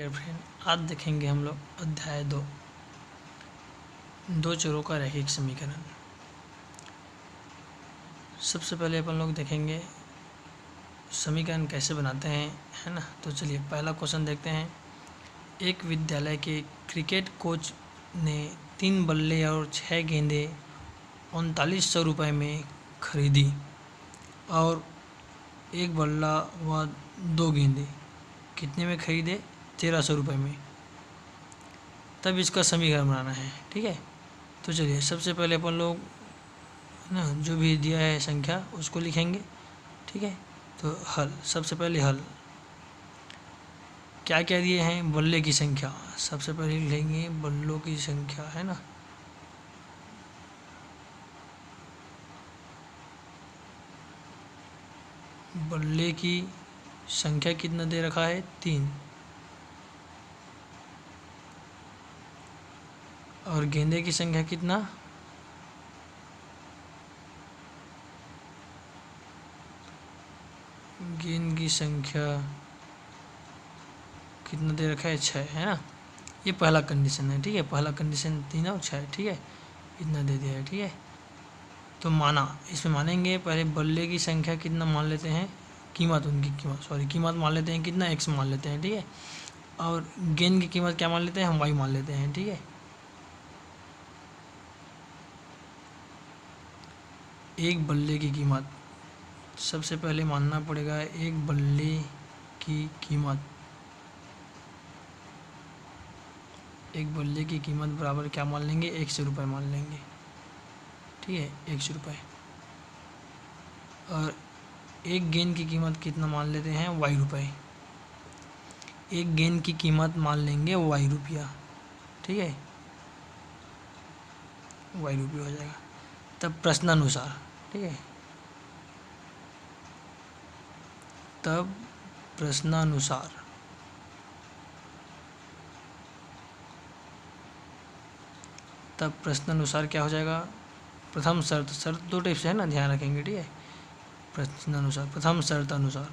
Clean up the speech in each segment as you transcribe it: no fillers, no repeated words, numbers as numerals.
Dear friend, आज देखेंगे हम लोग अध्याय 2 दो चरों का रैखिक समीकरण। सबसे पहले अपन लोग देखेंगे समीकरण कैसे बनाते हैं, है ना। तो चलिए पहला क्वेश्चन देखते हैं। एक विद्यालय के क्रिकेट कोच ने 3 बल्ले और 6 गेंदें 3900 रुपये में खरीदी और एक बल्ला व 2 गेंदें कितने में खरीदे? 1300 रुपये में। तब इसका समीकरण बनाना है, ठीक है। तो चलिए सबसे पहले अपन लोग ना जो भी दिया है संख्या उसको लिखेंगे, ठीक है। तो हल, सबसे पहले हल क्या क्या दिए हैं? बल्ले की संख्या सबसे पहले लिखेंगे, बल्लों की संख्या, है ना। बल्ले की संख्या कितना दे रखा है? 3। और गेंदे की संख्या कितना? गेंद की संख्या कितना दे रखा है? 6, है ना। ये पहला कंडीशन है, ठीक है। पहला कंडीशन 3 और 6, ठीक है। इतना दे दिया है, ठीक है। तो माना, इसमें मानेंगे पहले बल्ले की संख्या कितना मान लेते हैं, कीमत, उनकी कीमत मान लेते हैं कितना? x मान लेते हैं, ठीक है। और गेंद की कीमत क्या मान लेते हैं? हम y मान लेते हैं, ठीक है। एक बल्ले की कीमत सबसे पहले मानना पड़ेगा, एक बल्ले की कीमत, एक बल्ले की कीमत बराबर क्या मान लेंगे? 100 रुपये मान लेंगे, ठीक है। 100 रुपये। और एक गेंद की कीमत कितना मान लेते हैं? y रुपये। एक गेंद की कीमत मान लेंगे y रुपया, ठीक है। y रुपया हो जाएगा। तब प्रश्नानुसार, ठीक है। तब प्रश्नानुसार क्या हो जाएगा? प्रथम शर्त 2 टाइप से है ना, ध्यान रखेंगे, ठीक है। प्रश्नानुसार, प्रथम शर्त अनुसार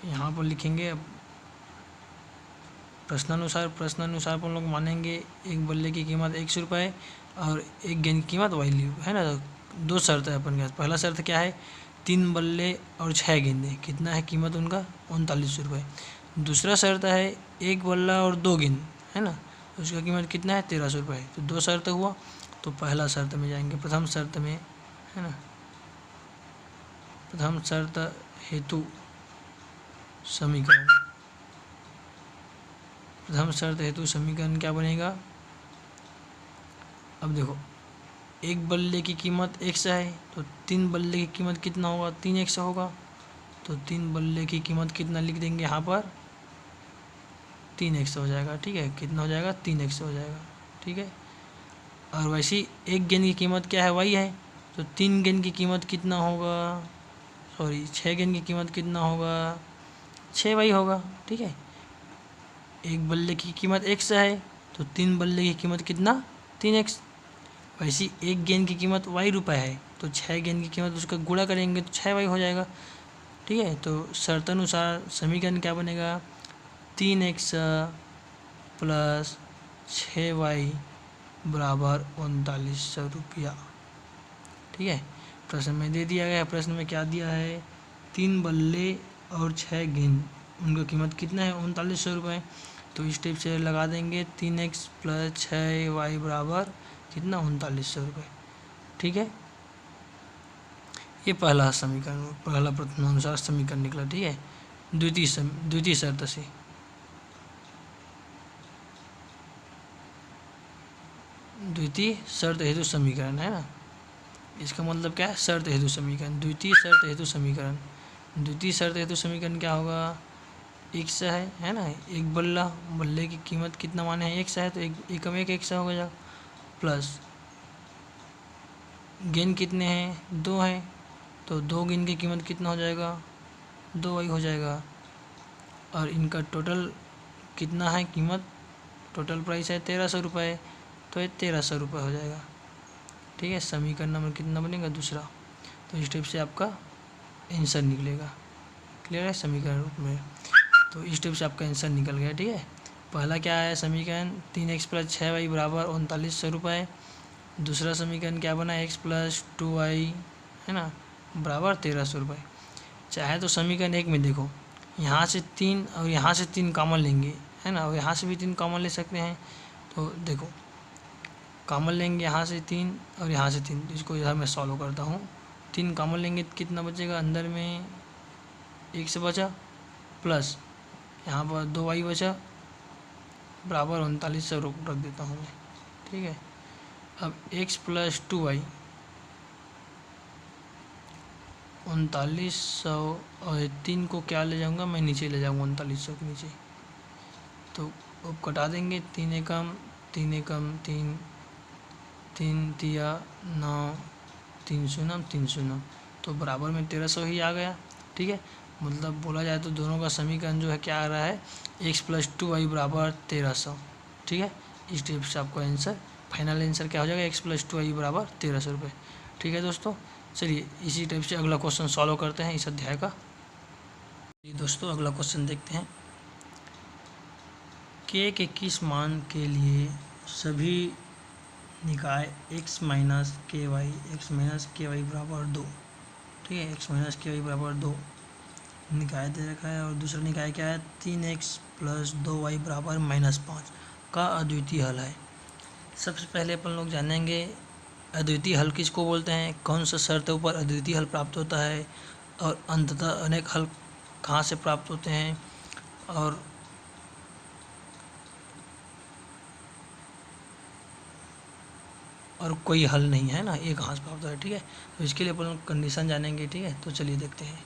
यहाँ पर लिखेंगे। अब प्रश्नानुसार पर हम लोग मानेंगे एक बल्ले की कीमत 100 रुपये और एक गेंद की कीमत y, है ना। तो 2 शर्त है अपन के पास। पहला शर्त क्या है? 3 बल्ले और 6 गेंदें, कितना है कीमत उनका? 3900 रुपये। दूसरा शर्त है एक बल्ला और 2 गेंद, है ना, उसका कीमत कितना है? 1300 रुपये। तो 2 शर्त हुआ, तो पहला शर्त में जाएंगे, प्रथम शर्त में, है ना। प्रथम शर्त हेतु समीकरण, प्रथम शर्त हेतु समीकरण क्या बनेगा? अब देखो, एक बल्ले की कीमत 100 है, तो 3 बल्ले की कीमत कितना होगा? 3x होगा। तो 3 बल्ले की कीमत कितना लिख देंगे यहाँ पर? 3x हो जाएगा, ठीक है। कितना हो जाएगा? 3x हो जाएगा, ठीक है। और वैसे ही एक गेंद की कीमत क्या है? y है। तो 3 गेंद की कीमत कितना होगा? 6 गेंद की कीमत कितना होगा? 6y होगा, ठीक है। एक बल्ले की कीमत 100 है, तो 3 बल्ले की कीमत कितना? 3x। वैसे एक गेंद की कीमत y रुपये है, तो 6 गेंद की कीमत उसका गुणा करेंगे तो 6y हो जाएगा, ठीक है। तो शर्तानुसार समीकरण क्या बनेगा? 3x प्लस 6y बराबर 3900 रुपया, ठीक है। प्रश्न में दे दिया गया। प्रश्न में क्या दिया है? 3 बल्ले और 6 गेंद, उनका कीमत कितना है? 3900 रुपये। तो इस टाइप से लगा देंगे 3x प्लस 6y बराबर कितना? 3900 रुपये, ठीक है। ये पहला समीकरण, पहला प्रश्नानुसार समीकरण निकला, ठीक है। द्वितीय शर्त से, द्वितीय शर्त हेतु समीकरण, है ना। इसका मतलब क्या है? शर्त हेतु समीकरण, द्वितीय शर्त हेतु समीकरण। द्वितीय शर्त हेतु समीकरण क्या होगा? 100 है ना, एक बल्ले की कीमत कितना माने हैं? 100 है, तो एक कम 100 हो जाएगा, प्लस गेंद कितने हैं? 2 हैं, तो 2 गेंद की कीमत कितना हो जाएगा? 2y हो जाएगा। और इनका टोटल कितना है कीमत? टोटल प्राइस है 1300 रुपये, तो ये 1300 रुपये हो जाएगा, ठीक है। समीकरण नंबर कितना बनेगा? दूसरा। तो इस टाइप से आपका आंसर निकलेगा, क्लियर है, समीकरण रूप में। तो इस टाइप से आपका आंसर निकल गया। ठीक है, पहला क्या है समीकरण 3x + 6y बराबर 3900 रुपये। दूसरा समीकरण क्या बना x + 2y है ना बराबर 1300 रुपये। चाहे तो समीकरण 1 में देखो, यहाँ से 3 और यहाँ से 3 कॉमन लेंगे है ना, और यहाँ से भी 3 कॉमन ले सकते हैं। तो देखो कॉमन लेंगे यहाँ से 3 और यहाँ से 3, इसको इधर मैं सॉल्व करता हूँ। 3 कॉमन लेंगे तो कितना बचेगा, अंदर में x बचा प्लस यहाँ पर 2y बचा बराबर 3900 रख देता हूँ मैं। ठीक है, अब x + 2y 3900 और 3 को क्या ले जाऊँगा मैं, नीचे ले जाऊँगा 3900 के नीचे। तो अब कटा देंगे, 3 एकम 3 एकम 3, 3 तिया 9, 3 शून्य 3 शून्य, तो बराबर में 1300 ही आ गया। ठीक है, मतलब बोला जाए तो दोनों का समीकरण जो है क्या आ रहा है, x + 2y बराबर 1300। ठीक है, इस टाइप से आपका आंसर फाइनल आंसर क्या हो जाएगा, x + 2y बराबर 1300 रुपये। ठीक है दोस्तों, चलिए इसी टाइप से अगला क्वेश्चन सॉल्व करते हैं इस अध्याय का। ये दोस्तों अगला क्वेश्चन देखते हैं। k के किस मान के लिए सभी निकाय x - ky बराबर 2। ठीक है, x - ky बराबर 2 निकाय दे रखा है, और दूसरा निकाय क्या है 3x + 2y बराबर -5 का अद्वितीय हल है। सबसे पहले अपन लोग जानेंगे अद्वितीय हल किसको बोलते हैं, कौन सा शर्तों पर अद्वितीय हल प्राप्त होता है, और अंततः अनेक हल कहाँ से प्राप्त होते हैं, और कोई हल नहीं है ना, एक कहाँ से प्राप्त होता है। ठीक है, तो इसके लिए अपन लोग कंडीशन जानेंगे। ठीक है, तो चलिए देखते हैं।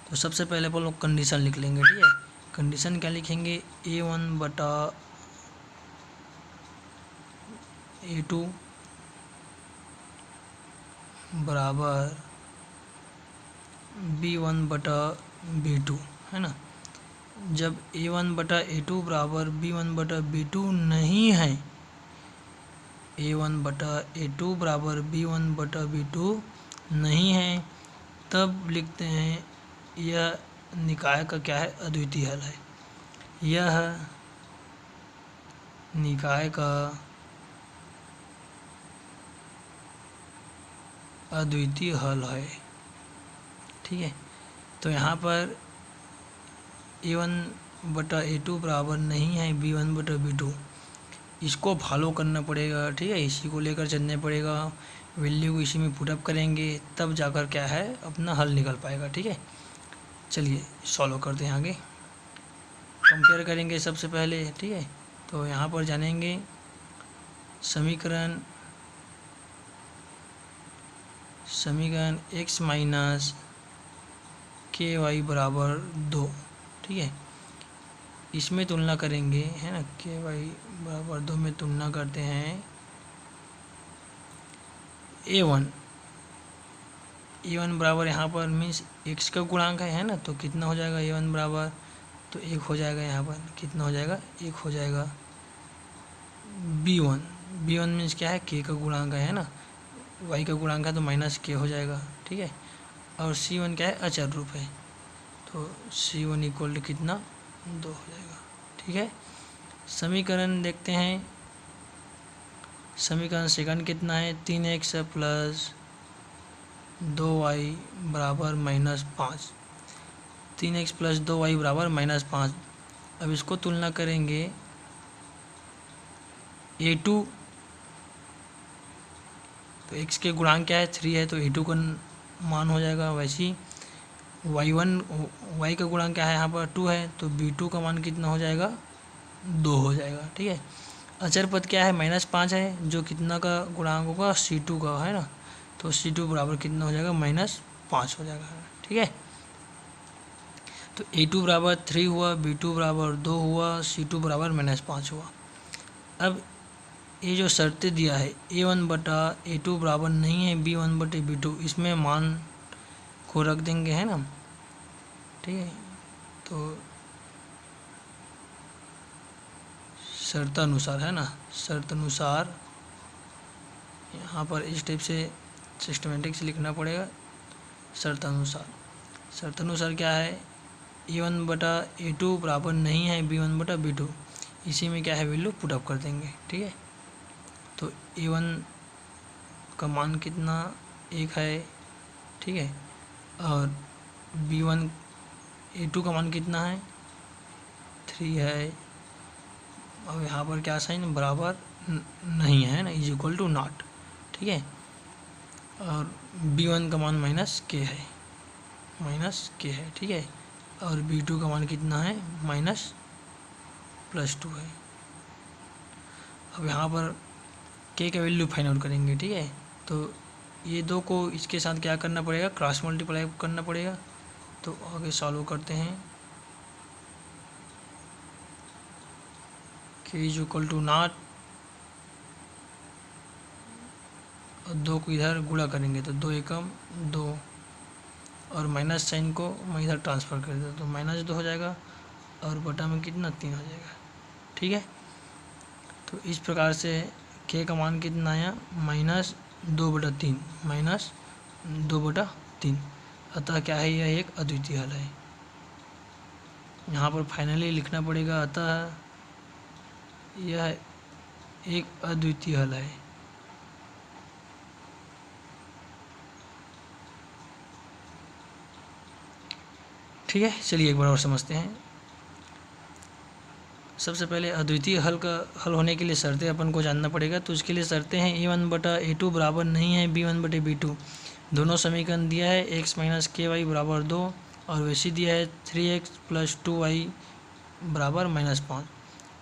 तो सबसे पहले अपन लोग कंडीशन लिख लेंगे। ठीक है, कंडीशन क्या लिखेंगे, a1 बटा a2 बराबर b1 बटा b2 है ना। जब a1 बटा a2 बराबर b1 बटा b2 नहीं है, a1 बटा a2 बराबर b1 बटा b2 नहीं है, तब लिखते हैं यह निकाय का क्या है, अद्वितीय हल है। यह निकाय का अद्वितीय हल है। ठीक है, तो यहाँ पर a1 बटा a2 बराबर नहीं है b1 बटा b2, इसको फॉलो करना पड़ेगा। ठीक है, इसी को लेकर चलने पड़ेगा, वैल्यू को इसी में पुटअप करेंगे, तब जाकर क्या है अपना हल निकल पाएगा। ठीक है, चलिए सॉल्व करते हैं, आगे कंपेयर करेंगे सबसे पहले। ठीक है, तो यहाँ पर जानेंगे समीकरण x - ky बराबर 2। ठीक है, इसमें तुलना करेंगे है ना, ky बराबर 2 में तुलना करते हैं a1 बराबर यहाँ पर मीन्स x का गुणांक है ना, तो कितना हो जाएगा a1 बराबर, तो 1 हो जाएगा। यहाँ पर कितना हो जाएगा, 1 हो जाएगा। b1 मीन्स क्या है, k का गुणांक है ना, y का गुणांक है तो -k हो जाएगा। ठीक है, और c1 क्या है, अचर रूप है, तो c1 = कितना, 2 हो जाएगा। ठीक है, समीकरण देखते हैं। समीकरण सेकंड कितना है, 3x + 2y बराबर -5। 3x + 2y बराबर -5। अब इसको तुलना करेंगे a2, तो x के गुणांक क्या है, 3 है, तो a2 का मान हो जाएगा। वैसे ही y का गुणांक क्या है, यहाँ पर 2 है, तो b2 का मान कितना हो जाएगा, 2 हो जाएगा। ठीक है, अचर पद क्या है, -5 है, जो कितना का गुणांक होगा, c2 का है ना, तो c2 बराबर कितना हो जाएगा, -5 हो जाएगा। ठीक है, तो a2 बराबर 3 हुआ, b2 बराबर 2 हुआ, c2 बराबर -5 हुआ। अब ये जो शर्तें दिया है a1 बटा a2 बराबर नहीं है b1 बटे b2, इसमें मान को रख देंगे है ना। ठीक है, तो शर्त अनुसार है ना, शर्त अनुसार यहाँ पर इस टाइप से सिस्टमेटिक से लिखना पड़ेगा शर्तानुसार क्या है, A1/A2 बराबर नहीं है B1/B2, इसी में क्या है वैल्यू पुटअप कर देंगे। ठीक है, तो A1 का मान कितना 1 है, ठीक है, और B1 A2 का मान कितना है 3 है, और यहाँ पर क्या साइन बराबर नहीं है ना, इज इक्वल टू नॉट। ठीक है, और B1 का मान -k है, -k है। ठीक है, और B2 का मान कितना है -+2 है। अब यहाँ पर k का वैल्यू फाइंड आउट करेंगे। ठीक है, तो ये दो को इसके साथ क्या करना पड़ेगा, क्रॉस मल्टीप्लाई करना पड़ेगा। तो आगे सॉल्व करते हैं। k is equal to nought, और 2 को इधर गुणा करेंगे तो 2 एकम 2, और माइनस साइन को मैं इधर ट्रांसफ़र कर देता तो -2 हो जाएगा, और बटा में कितना 3 हो जाएगा। ठीक है, तो इस प्रकार से k का मान कितना आया -2/3, -2/3। अतः क्या है, यह एक अद्वितीय हल है। यहाँ पर फाइनली लिखना पड़ेगा, अतः यह एक अद्वितीय हल है। ठीक है, चलिए एक बार और समझते हैं। सबसे पहले अद्वितीय हल होने के लिए शर्तें अपन को जानना पड़ेगा। तो उसके लिए शर्तें हैं, A1/A2 बराबर नहीं है B1/B2। दोनों समीकरण दिया है x - ky बराबर 2, और वैसे दिया है 3x + 2y बराबर -5।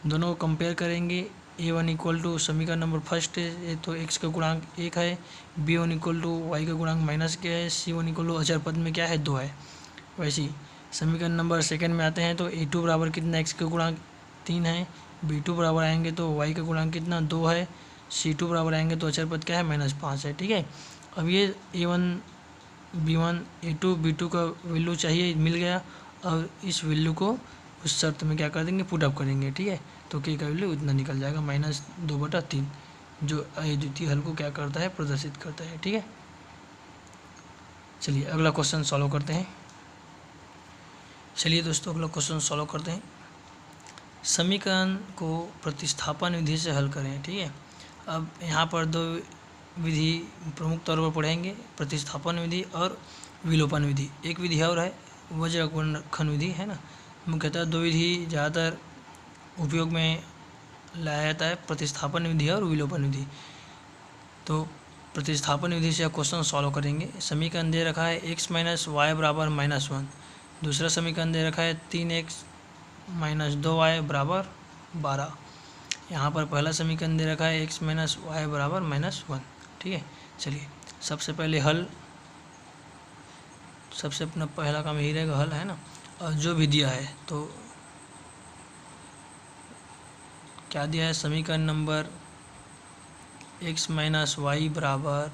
दोनों को कंपेयर करेंगे। A1 इक्वल टू समीकरण नंबर फर्स्ट है तो x का गुणांक 1 है, B1 इक्वल टू y का गुणांक -k है, C1 इक्वल टू अचर पद में क्या है 2 है। वैसे ही समीकरण नंबर सेकंड में आते हैं तो A2 बराबर कितना, x का गुणांक 3 है, B2 बराबर आएंगे तो y का गुणांक कितना 2 है, C2 बराबर आएंगे तो अचर पद क्या है -5 है। ठीक है, अब ये A1 B1 A2 B2 का वैल्यू चाहिए, मिल गया। और इस वैल्यू को उस शर्त में क्या कर देंगे, पुट अप करेंगे। ठीक है, तो k का वैल्यू इतना निकल जाएगा -2/3, जो अद्वितीय हल को क्या करता है, प्रदर्शित करता है। ठीक है, चलिए अगला क्वेश्चन सॉल्व करते हैं। चलिए दोस्तों अगला क्वेश्चन सॉल्व करते हैं। समीकरण को प्रतिस्थापन विधि से हल करें। ठीक है, अब यहाँ पर दो विधि प्रमुख तौर पर पढ़ेंगे, प्रतिस्थापन विधि और विलोपन विधि। एक विधि और है वज्रगुणनखंड विधि, है ना। मुख्यतः दो विधि ज़्यादातर उपयोग में लाया जाता है, प्रतिस्थापन विधि और विलोपन विधि। तो प्रतिस्थापन विधि से क्वेश्चन सॉल्व करेंगे। समीकरण दे रखा है x - y बराबर -1, दूसरा समीकरण दे रखा है 3x - 2y बराबर 12। यहाँ पर पहला समीकरण दे रखा है x - y बराबर -1। ठीक है, चलिए सबसे पहले हल, सबसे अपना पहला काम यही रहेगा हल, है ना। और जो भी दिया है तो क्या दिया है, समीकरण नंबर x - y बराबर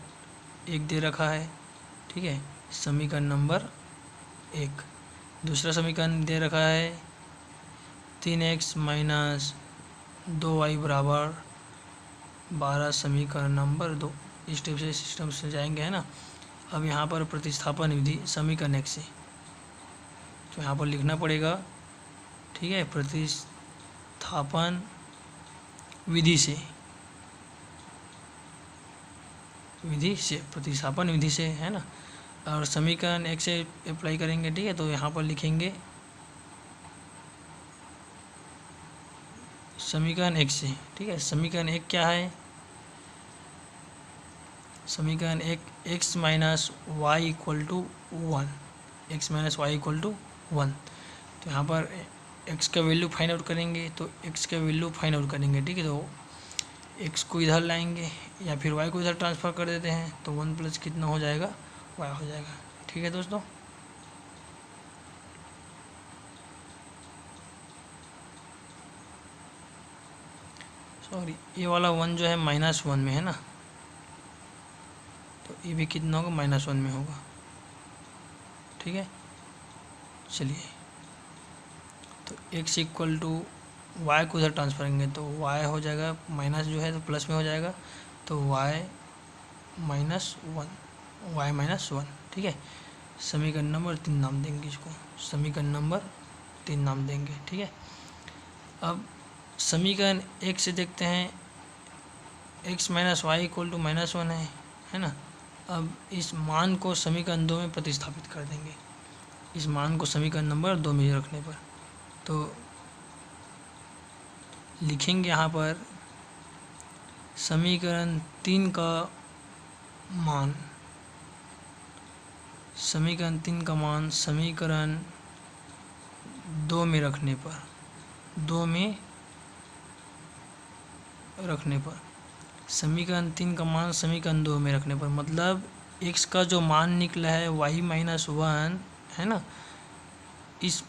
1 दे रखा है। ठीक है, समीकरण नंबर 1। दूसरा समीकरण दे रखा है 3x - 2y बराबर 12, समीकरण नंबर 2। इस टाइप से सिस्टम से जाएंगे, है ना। अब यहाँ पर प्रतिस्थापन विधि समीकरण 1 से तो यहाँ पर लिखना पड़ेगा। ठीक है, प्रतिस्थापन विधि से प्रतिस्थापन विधि से, है ना। और समीकरण 1 से अप्लाई करेंगे। ठीक है, तो यहाँ पर लिखेंगे समीकरण 1 से। ठीक है, समीकरण 1 क्या है, समीकरण 1 x - y = 1, x - y = 1। तो यहाँ पर x का वैल्यू फाइंड आउट करेंगे, तो x का वैल्यू फाइंड आउट करेंगे। ठीक है, तो x को इधर लाएंगे या फिर y को इधर ट्रांसफ़र कर देते हैं तो 1 प्लस कितना हो जाएगा, y हो जाएगा। ठीक है दोस्तों, सॉरी ये वाला 1 जो है -1 में है ना, तो ये भी कितना होगा, -1 में होगा। ठीक है, चलिए तो x इक्वल टू y को उधर ट्रांसफर करेंगे तो y हो जाएगा, माइनस जो है तो प्लस में हो जाएगा, तो y -1। y माइनस 1, ठीक है। समीकरण नंबर 3 नाम देंगे इसको, समीकरण नंबर 3 नाम देंगे, ठीक है। अब समीकरण 1 से देखते हैं, x minus y equal to -1 है ना। अब इस मान को समीकरण 2 में प्रतिस्थापित कर देंगे, इस मान को समीकरण नंबर 2 में रखने पर, तो लिखेंगे यहाँ पर समीकरण 3 का मान, समीकरण 3 का मान समीकरण 2 में रखने पर, 2 में रखने पर, समीकरण 3 का मान समीकरण 2 में रखने पर, मतलब x का जो मान निकला है y माइनस 1 है ना, इस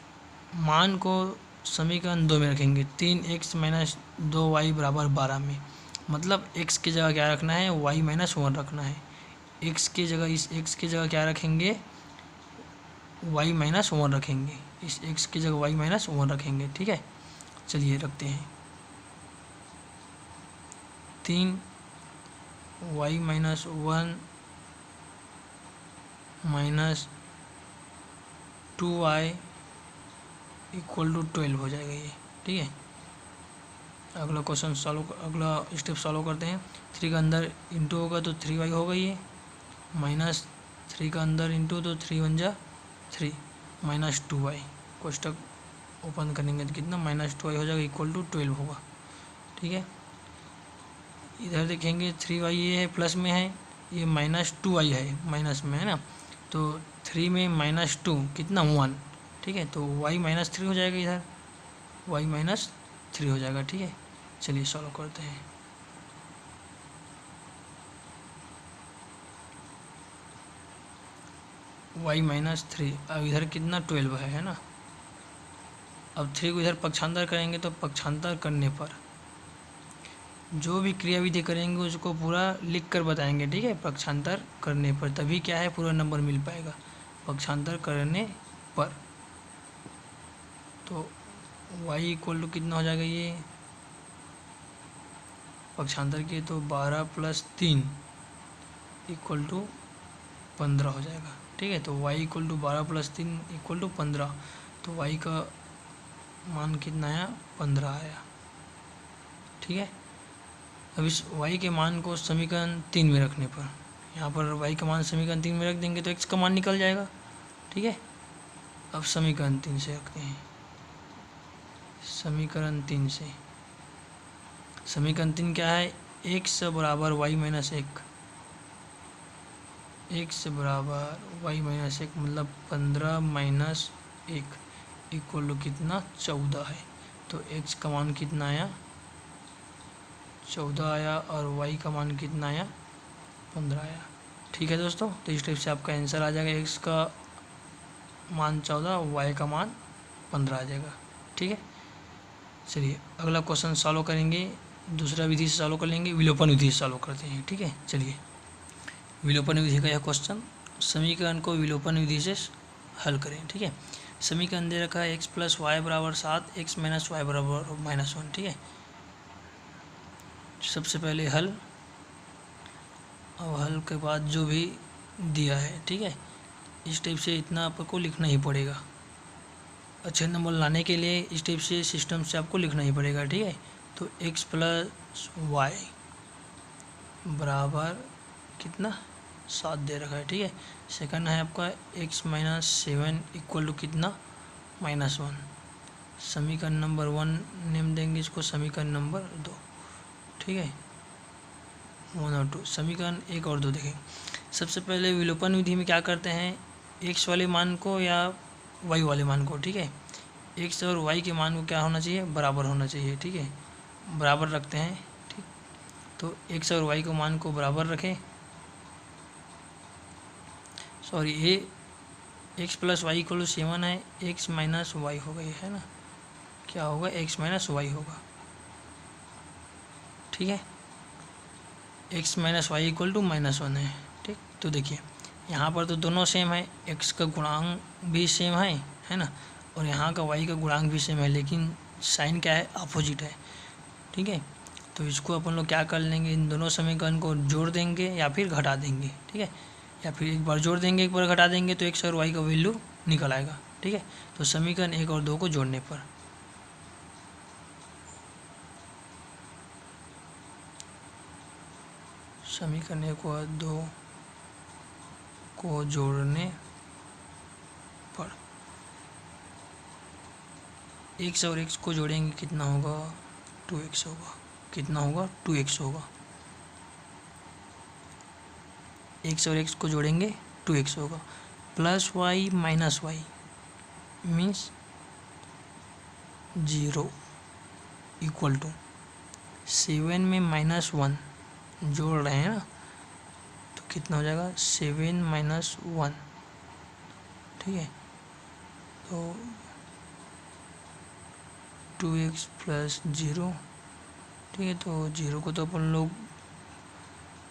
मान को समीकरण 2 में रखेंगे, 3x माइनस 2y बराबर 12 में, मतलब x की जगह क्या रखना है, y माइनस 1 रखना है। x की जगह, इस x की जगह क्या रखेंगे, y माइनस 1 रखेंगे, इस x की जगह y माइनस 1 रखेंगे, ठीक है। चलिए रखते हैं, 3y minus 1 minus 2y equal to 12 हो जाएगा ये, ठीक है। अगला क्वेश्चन सॉल्व, अगला स्टेप सॉल्व करते हैं। 3 का अंदर इंटू होगा तो 3y होगा, ये माइनस 3 का अंदर इंटू तो 3 1 जा 3 माइनस 2y, कोष्टक ओपन करेंगे तो कितना -2y हो जाएगा, इक्वल टू 12 होगा, ठीक है। इधर देखेंगे 3y ये है प्लस में है, ये -2y है माइनस में है ना, तो 3 में -2 कितना 1, ठीक है, तो y -3 हो जाएगा, इधर y -3 हो जाएगा, ठीक है। चलिए सॉल्व करते हैं। y -3, अब इधर कितना 12 है ना। अब 3 को इधर पक्षांतर करेंगे तो पक्षांतर करने पर जो भी क्रियाविधि करेंगे उसको पूरा लिख कर बताएंगे, ठीक है। पक्षांतर करने पर तभी क्या है, पूरा नंबर मिल पाएगा, पक्षांतर करने पर। तो y इक्वल टू कितना हो जाएगा, ये पक्षांतर किए तो 12 + 3 इक्वल टू 15 हो जाएगा, ठीक है। तो y equal to 12 + 3 equal to 15, तो y का मान कितना आया, 15 आया, ठीक है। अब इस y के मान को समीकरण 3 में रखने पर, यहाँ पर y का मान समीकरण 3 में रख देंगे तो x का मान निकल जाएगा, ठीक है। अब समीकरण 3 से रखते हैं, समीकरण 3 से, समीकरण 3 क्या है, x बराबर y माइनस 1, x बराबर y माइनस 1 मतलब 15 माइनस 1 इक्वल टू कितना 14 है, तो x का मान कितना आया, 14 आया, और y का मान कितना आया, 15 आया, ठीक है दोस्तों। तो इस टाइप से आपका आंसर आ जाएगा, x का मान 14, y का मान 15 आ जाएगा, ठीक है। चलिए अगला क्वेश्चन सॉल्व करेंगे, दूसरा विधि से सॉल्व कर लेंगे, विलोपन विधि से सॉल्व करते हैं, ठीक है। चलिए विलोपन विधि का यह क्वेश्चन, समीकरण को विलोपन विधि से हल करें, ठीक है। समीकरण दे रखा है x + y बराबर 7, x - y बराबर -1, ठीक है। सबसे पहले हल, अब हल के बाद जो भी दिया है, ठीक है, इस टाइप से इतना आपको लिखना ही पड़ेगा, अच्छे नंबर लाने के लिए इस टाइप से सिस्टम से आपको लिखना ही पड़ेगा, ठीक है। तो x + y बराबर कितना 7 दे रखा है, ठीक है। सेकंड है आपका x - 7 इक्वल टू कितना -1, समीकरण नंबर 1 नेम देंगे इसको, समीकरण नंबर 2, ठीक है, 1 और 2, समीकरण 1 और 2 देखें। सबसे पहले विलोपन विधि में क्या करते हैं, x वाले मान को या y वाले मान को, ठीक है, x और y के मान को क्या होना चाहिए, बराबर होना चाहिए, ठीक है, बराबर रखते हैं, ठीक। तो x और y को मान को बराबर रखें, सॉरी ये x + y इक्वल टू 7 है, x - y हो गई है ना, क्या होगा, x - y होगा, ठीक है, x - y इक्वल टू -1 है, ठीक। तो देखिए यहाँ पर तो दोनों सेम है, x का गुणांक भी सेम है ना, और यहाँ का y का गुणांक भी सेम है, लेकिन साइन क्या है, अपोजिट है, ठीक है। तो इसको अपन लोग क्या कर लेंगे, इन दोनों समीकरण को जोड़ देंगे या फिर घटा देंगे, ठीक है। या फिर एक बार जोड़ देंगे एक बार घटा देंगे तो एक्स और वाई का वैल्यू निकल आएगा। ठीक है, तो समीकरण 1 और 2 को जोड़ने पर समीकरण 1 और 2 को जोड़ने पर x और x को जोड़ेंगे कितना होगा 2x होगा। कितना होगा 2x होगा। x और x को जोड़ेंगे 2x होगा। Plus y minus y means 0 equal to 7 में -1 जोड़ रहे हैं ना, तो कितना हो जाएगा 7 - 1। ठीक है, तो 2x + 0। ठीक है, तो 0 को तो अपन लोग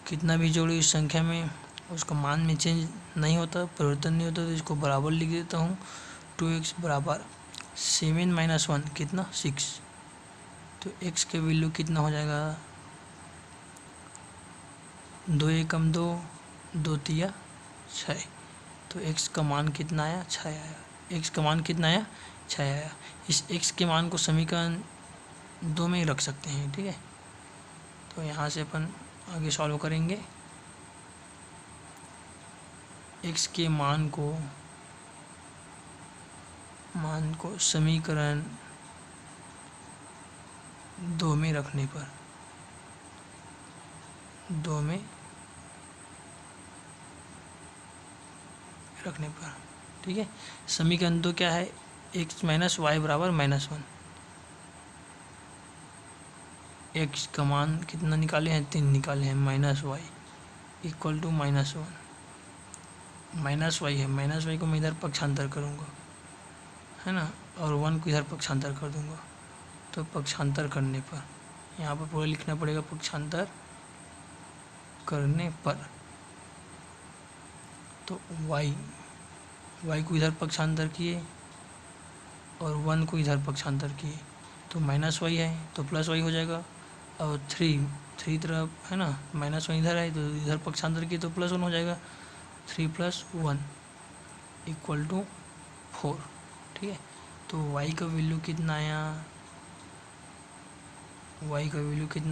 कितना भी जोड़ो इस संख्या में उसका मान में चेंज नहीं होता, परिवर्तन नहीं होता, तो इसको बराबर लिख देता हूँ। 2x बराबर 7 - 1 कितना 6। तो x का वैल्यू कितना हो जाएगा 2 एकम 2, 2 तिया 6। तो x का मान कितना आया 6 आया। x का मान कितना आया 6 आया। इस x के मान को समीकरण 2 में ही रख सकते हैं। ठीक है, तो यहाँ से अपन आगे सॉल्व करेंगे। x के मान को समीकरण 2 में रखने पर ठीक है, समीकरण 2 क्या है x - y बराबर -1। x का मान कितना निकाले हैं 3 निकाले हैं, -y इक्वल टू -1 -y है। -y को मैं इधर पक्षांतर करूँगा है ना, और 1 को इधर पक्षांतर कर दूँगा। तो पक्षांतर करने पर यहाँ पर पूरा लिखना पड़ेगा, पक्षांतर करने पर तो y को इधर पक्षांतर किए और 1 को इधर पक्षांतर किए तो -y है तो +y हो जाएगा। और 3 तरफ है ना, -1 इधर है तो इधर पक्षांतर किए तो +1 हो जाएगा। 3 + 1 = 4। ठीक है, तो y का वैल्यू कितना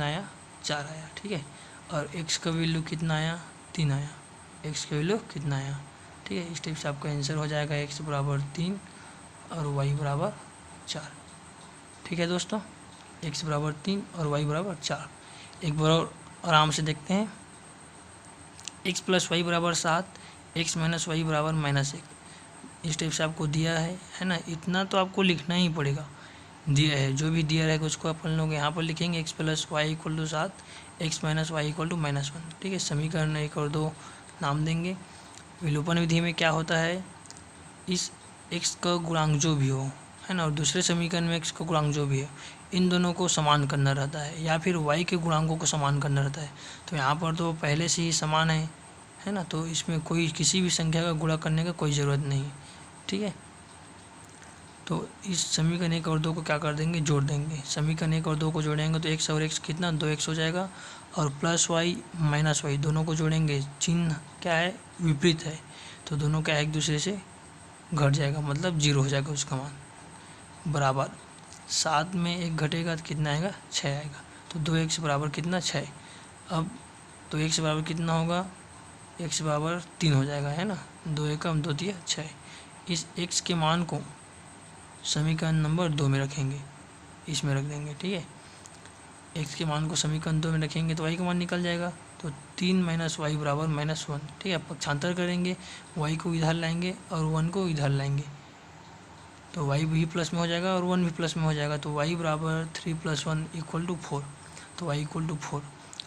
आया 4 आया। ठीक है, और x का वैल्यू कितना आया 3 आया। x का वैल्यू कितना आया। ठीक है, इस टाइप से आपका आंसर हो जाएगा x बराबर 3 और y बराबर 4। ठीक है दोस्तों, x बराबर 3 और y बराबर 4। एक बार और आराम से देखते हैं। x + y बराबर 7, x - y बराबर -1। इस टाइप से आपको दिया है ना, इतना तो आपको लिखना ही पड़ेगा। दिया है, जो भी दिया रहेगा उसको अपन लोग यहाँ पर लिखेंगे। x + y = 7, x - y = -1। ठीक है, समीकरण 1 और 2 नाम देंगे। विलोपन विधि में क्या होता है, इस x का गुणांक जो भी हो है ना, और दूसरे समीकरण में x का गुणांक जो भी है, इन दोनों को समान करना रहता है, या फिर y के गुणांकों को समान करना रहता है। तो यहाँ पर तो पहले से ही समान है ना, तो इसमें कोई किसी भी संख्या का गुणा करने का कोई ज़रूरत नहीं। ठीक है, तो इस समीकरण 1 और 2 को क्या कर देंगे, जोड़ देंगे। समीकरण 1 और 2 को जोड़ेंगे तो x और x कितना 2x हो जाएगा, और +y - y दोनों को जोड़ेंगे, चिन्ह क्या है विपरीत है, तो दोनों क्या एक दूसरे से घट जाएगा, मतलब 0 हो जाएगा उसका मान। बराबर 7 में 1 घटेगा तो कितना आएगा 6 आएगा। तो 2x बराबर कितना 6। अब तो x बराबर कितना होगा, x बराबर 3 हो जाएगा है ना, 2 एकम 2 तिया 6। इस x के मान को समीकरण नंबर 2 में रखेंगे, इसमें रख देंगे। ठीक है, x के मान को समीकरण 2 में रखेंगे तो y का मान निकल जाएगा। तो 3 - y बराबर -1। ठीक है, पक्षांतर करेंगे, y को इधर लाएंगे और 1 को इधर लाएंगे, तो y भी प्लस में हो जाएगा और 1 भी प्लस में हो जाएगा। तो y बराबर 3 + 1 = 4। तो y = 4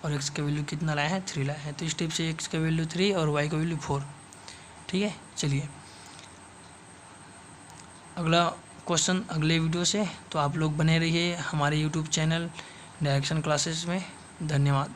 और x का वैल्यू कितना लाए हैं 3 लाए हैं। तो इस टाइप से x का वैल्यू 3 और y का वैल्यू 4। ठीक है, चलिए अगला क्वेश्चन अगले वीडियो से। तो आप लोग बने रहिए हमारे यूट्यूब चैनल डायरेक्शन क्लासेस में। धन्यवाद।